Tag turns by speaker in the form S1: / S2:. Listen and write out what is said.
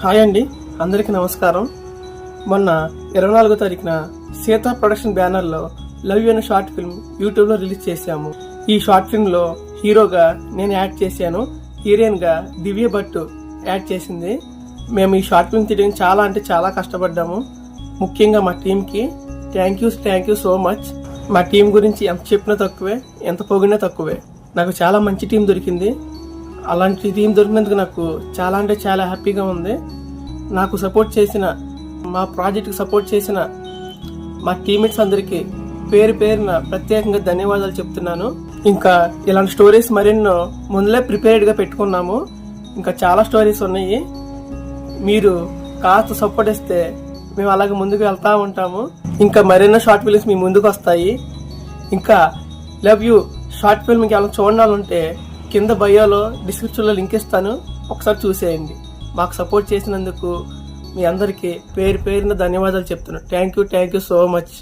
S1: Hi అండి, అందరికీ నమస్కారం. మొన్న 24వ తారీఖున సీతా ప్రొడక్షన్ బ్యానర్లో లవ్ యూ అనే షార్ట్ ఫిల్మ్ యూట్యూబ్లో రిలీజ్ చేశాము. ఈ షార్ట్ ఫిల్మ్లో హీరోగా నేను యాడ్ చేశాను, హీరోయిన్గా దివ్య భట్టు యాడ్ చేసింది. మేము ఈ షార్ట్ ఫిల్మ్ తీయడానికి చాలా అంటే చాలా కష్టపడ్డాము. ముఖ్యంగా మా టీంకి థ్యాంక్ యూ సో మచ్. మా టీం గురించి ఎంత చెప్పినా తక్కువే, ఎంత పొగినా తక్కువే. నాకు చాలా మంచి టీం దొరికింది. అలాంటి టీం దొరికినందుకు నాకు చాలా అంటే చాలా హ్యాపీగా ఉంది. నాకు సపోర్ట్ చేసిన, మా ప్రాజెక్ట్కి సపోర్ట్ చేసిన మా టీమ్మేట్స్ అందరికీ పేరు పేరున ప్రత్యేకంగా ధన్యవాదాలు చెప్తున్నాను. ఇంకా ఇలాంటి స్టోరీస్ మరెన్నో ముందులే ప్రిపేర్డ్గా పెట్టుకున్నాము. ఇంకా చాలా స్టోరీస్ ఉన్నాయి. మీరు కాస్త సపోర్ట్ ఇస్తే మేము అలాగే ముందుకు వెళ్తూ ఉంటాము. ఇంకా మరెన్నో షార్ట్ ఫిల్మ్స్ మీ ముందుకు వస్తాయి. ఇంకా లవ్ యూ షార్ట్ ఫిల్మ్ ఇంకేమైనా చూడాలంటే కింద బయోలో డిస్క్రిప్షన్లో లింక్ ఇస్తాను, ఒకసారి చూసేయండి. మాకు సపోర్ట్ చేసినందుకు మీ అందరికీ పేరు పేరున ధన్యవాదాలు చెప్తున్నాను. Thank you so much.